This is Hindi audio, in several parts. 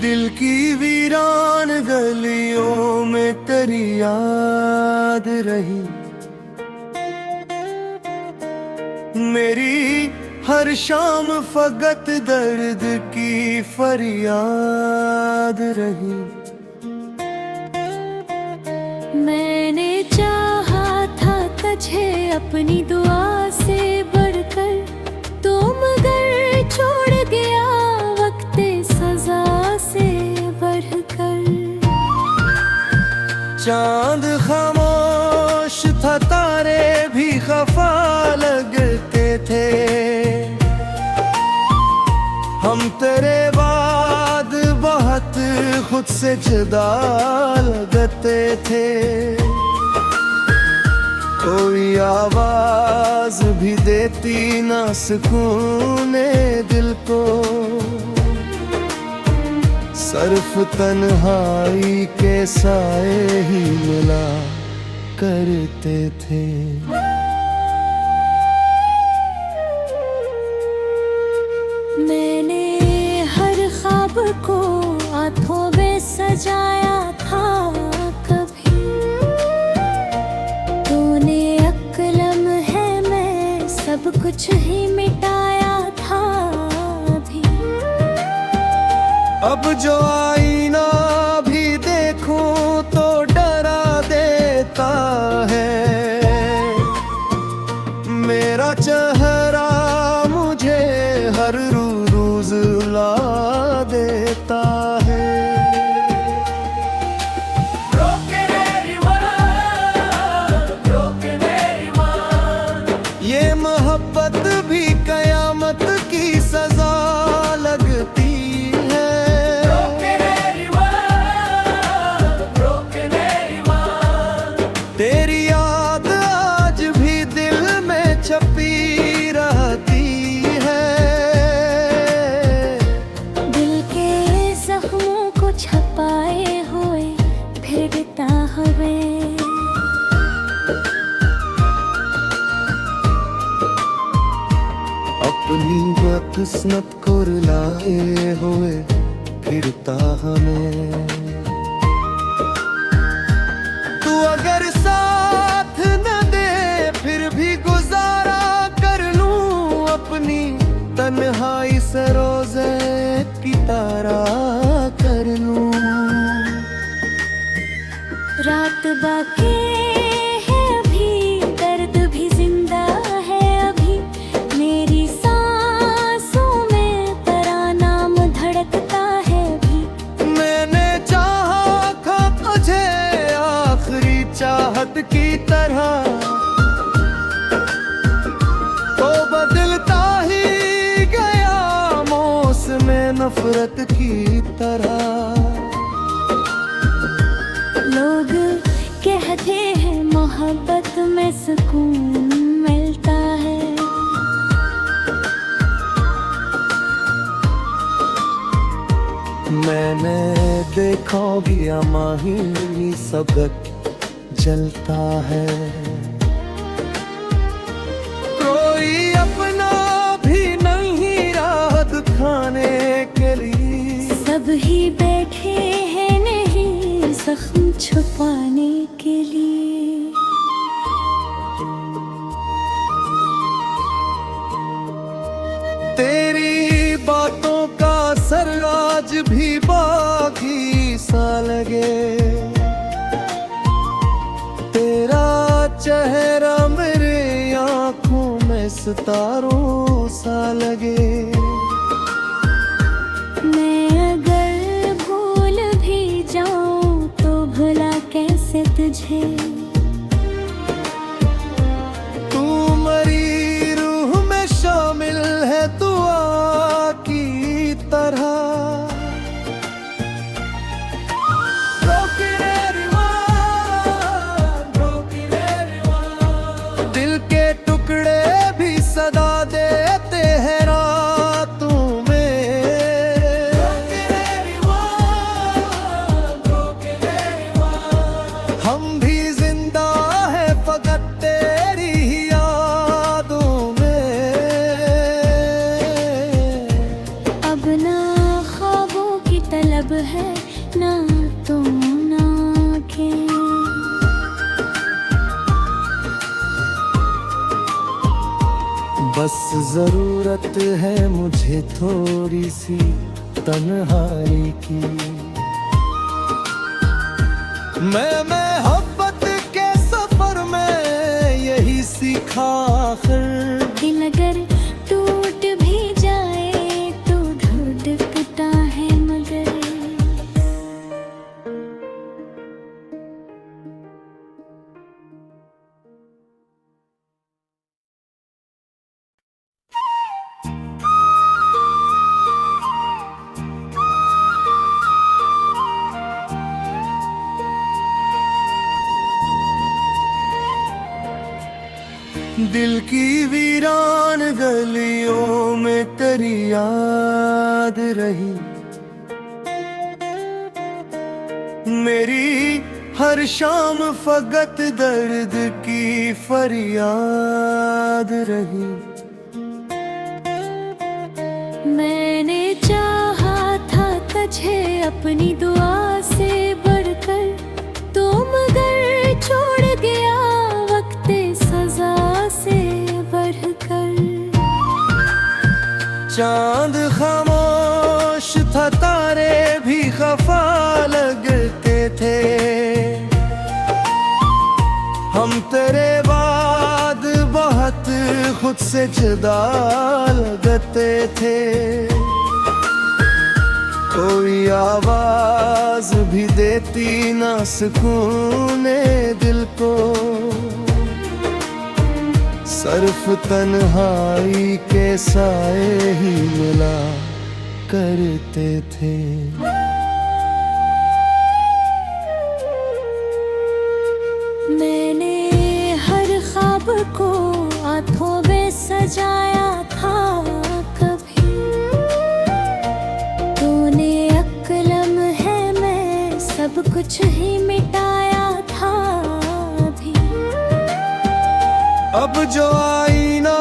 दिल की वीरान गलियों में तेरी याद रही। मेरी हर शाम फकत दर्द की फरियाद रही। मैंने चाहा था तुझे अपनी दुआ से बढ़कर, तो मगर छोड़ गया वक्त सजा से बढ़कर। चांद खामोश था, तारे भी खफा लगते थे। हम तेरे बाद बहुत खुद से जुदा लगते थे। कोई आवाज भी देती ना सुकूने दिल को, सिर्फ तन्हाई के साए ही मिला करते थे। मैंने हर ख्वाब को आंखों में सजाया था कभी, तूने अक्लम है मैं सब कुछ ही मिटाया था अभी। अब जो आईना भी देखूं तो डरा देता है। मेरा चेहरा मुझे हर रोज रुला देता है। ये मोहब्बत भी कयामत की सजा लगती है। तेरी याद आज भी दिल में छपी रहती है। दिल के जख्मों को छपाए हुए फिरता हमें। अपनी बदकिस्मत को रुलाए हुए फिरता हमें। तू अगर साथ न दे फिर भी गुजारा कर लूं अपनी तन्हाई से, रोजे की तरह कर लूं। रात बाकी है अभी, दर्द भी जिंदा है अभी। मेरी सांसों में तेरा नाम धड़कता है अभी। मैंने चाहा था तुझे आखिरी चाहत की तरह, तो बदलता ही गया मौसम नफरत की तरह। लोग कहते हैं मोहब्बत में सुकून मिलता है। मैंने देखा भी माही सबक जलता है। कोई अपना भी नहीं राहत खाने के लिए, सब ही बैठे हैं नहीं जख्म छुपाने के लिए। तेरी बातों का असर आज भी बाकी सा लगे। तेरा चेहरा मेरे आँखों में सितारों सा लगे। मैं अगर भूल भी जाऊं तो भुला कैसे तुझे। तू मेरी रूह में शामिल है दुआ की तरह। दिल के टुकड़े भी सदा देते हैं रात बस जरूरत है मुझे थोड़ी सी तन्हाई की। मैं मोहब्बत के सफर में यही सीखा आखिर, दिल अगर टूट भी जाए तो धड़कता है मगर। दिल की वीरान गलियों में तेरी याद रही, मेरी हर शाम फकत दर्द की फरियाद रही। मैंने चाहा था तुझे अपनी दुआ से बढ़कर, तो मगर छोड़ गया वक्त सजा से बढ़कर। चांद खामोश था, तारे भी खफा लगते थे, हम तेरे बाद बहुत खुद से जुदा लगते थे। कोई आवाज भी देती ना सुकूने दिल को, सिर्फ तन्हाई के साए ही मिला करते थे। मैंने हर ख्वाब को आंखों में सजाया था कभी, तूने अक्लम है मैं सब कुछ ही मिटाया था अभी। अब जो आईना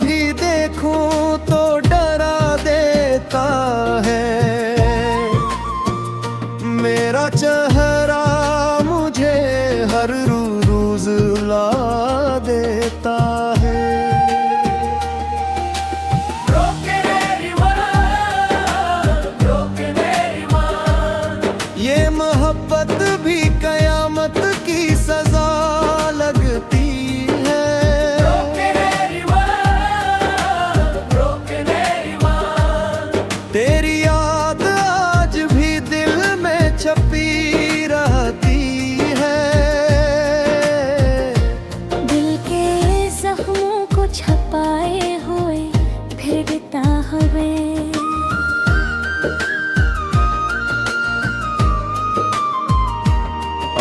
भी देखूं तो डरा देता है, मेरा चेहरा मुझे हर रोज रुला देता है। ये मोहब्बत भी कयामत की सजा लगती है। तेरी याद आज भी दिल में छपी रहती है, दिल के जख्मों को छपाए हुए फिरता हमें।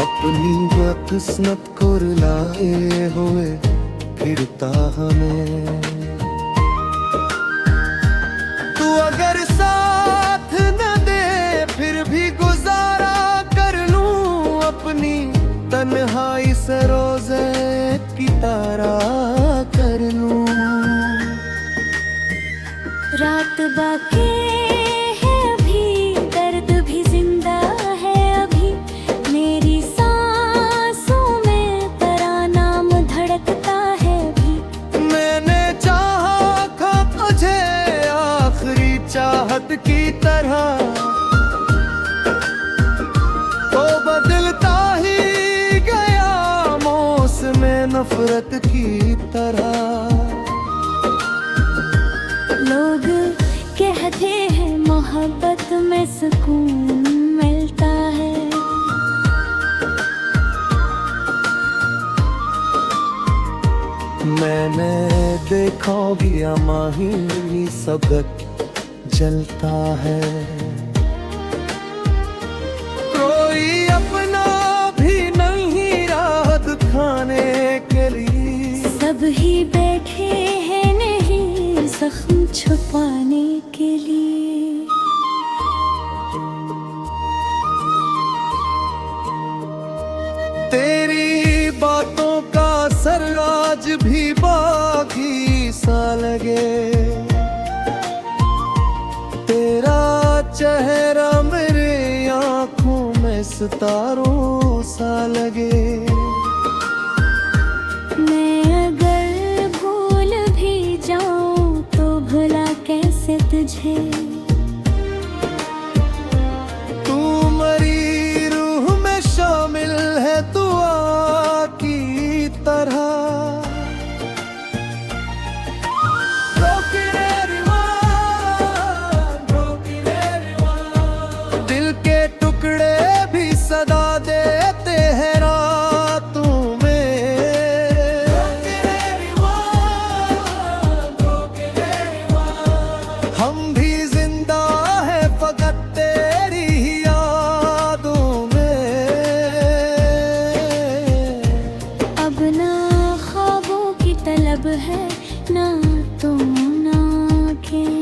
अपनी बदकिस्मत को रुलाए हुए फिरता हमें। तू अगर साथ न दे फिर भी गुजारा कर लूं अपनी तन्हाई से, रोजे की तरह कर लूं। रात बाकी है अभी, दर्द भी जिंदा है अभी, मेरी सांसों में तेरा नाम धड़कता है अभी। मैंने चाहा था तुझे आखिरी चाहत की तरह, तो बदलता ही गया मौसम नफरत की तरह। लोग कहते हैं मोहब्बत में सुकून मिलता है, मैंने देखा भी माही सबक जलता है। कोई अपना भी नहीं राहत खाने के लिए, सब ही बैठे हैं नहीं जख्म छुपाने के लिए। तेरी बातों का असर आज भी बाकी सा लगे, तेरा चेहरा मेरे आँखों में सितारों सा लगे। मैं अगर भूल भी जाऊं लेकिन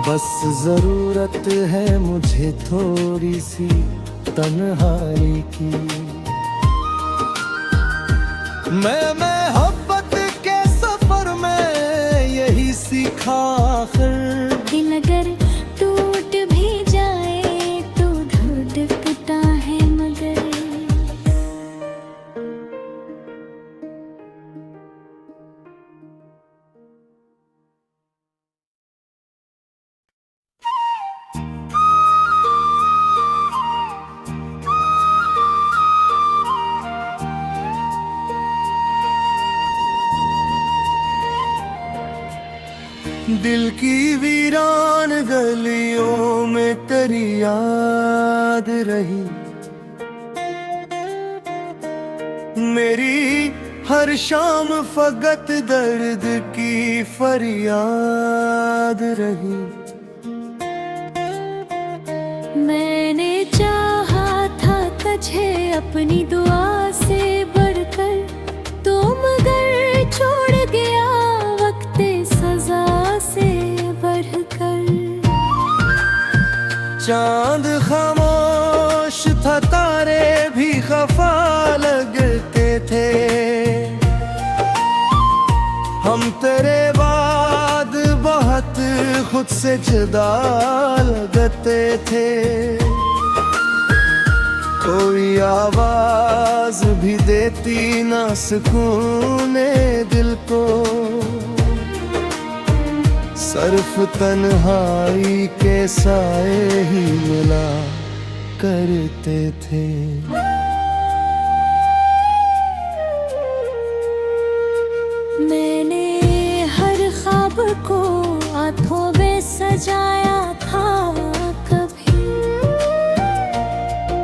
बस जरूरत है मुझे थोड़ी सी तन्हाई की। मैं मोहब्बत के सफर में यही सीखा आखिर। दिल अगर टूट भी जाए तो धड़कता है मगर। दिल की वीरान गलियों में तेरी याद रही। मेरी हर शाम फकत दर्द की फरियाद रही। मैंने चाहा था तुझे अपनी दुआ से बढ़कर, तो मगर छोड़ गया वक्त सजा से बढ़कर। चांद खामोश था, तारे भी खफा लगते थे। हम तेरे बाद बहुत खुद से जुदा लगते थे। कोई आवाज भी देती ना सुकूने दिल को, सिर्फ तन्हाई के साए ही मिला करते थे। मैंने हर ख्वाब को हाथों में सजाया था कभी,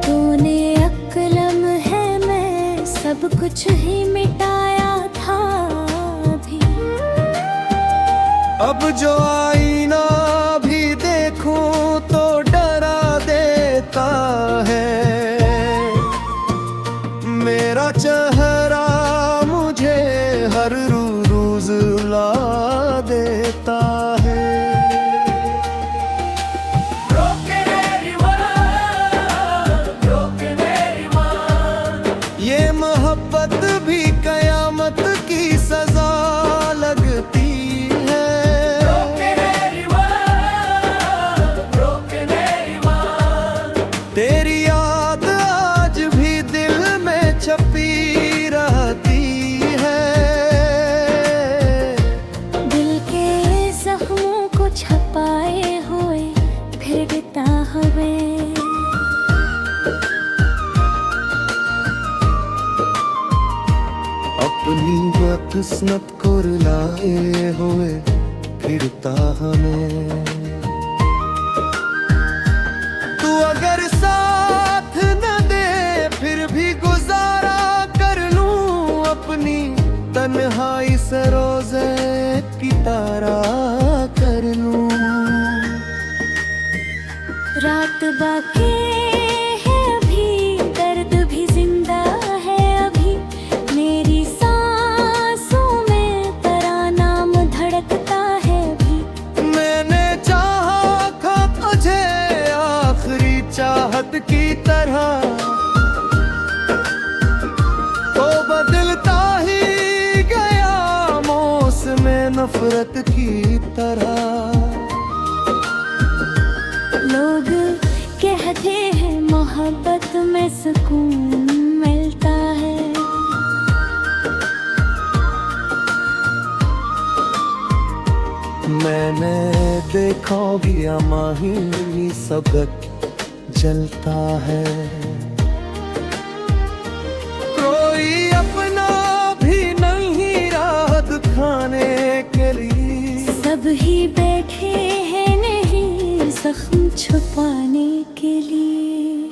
तूने अक्लम है मैं सब कुछ ही मिटाया था अभी। अब जो आईना भी देखूं तो डरा देता है। मेरा चेहरा मुझे हर रोज रुला देता है। ये मोहब्बत भी कयामत की सजा लगती है। तेरी याद आज भी दिल में छपी रहती है। दिल के जख्मों को छपाए हुए फिरता हमें। अपनी बदकिस्मत को रुलाए हुए फिरता हमें। तू अगर साथ न दे फिर भी गुजारा कर लूं अपनी तन्हाई से रोजे की तारा कर लूं। रात बाकी है अभी, दर्द भी जिंदा है अभी। मेरी सांसों में तेरा नाम धड़कता है अभी। मैंने चाहा था तुझे आखिरी चाहत की तरह, तो बदलता ही गया मौसम नफरत की तरह। लोग कहते हैं मोहब्बत में सुकून मिलता है। मैंने देखा भी माही सबक जलता है। कोई अपना भी नहीं रात खाने के लिए। सब ही बैठे हैं नहीं जख्म छुपाने के लिए।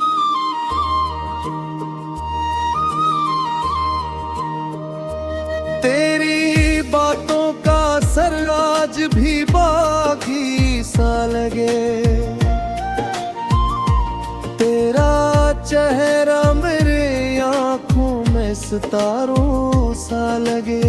तेरी बातों का असर आज भी बाकी सा लगे। तेरा चेहरा मेरे आँखों में सितारों सा लगे।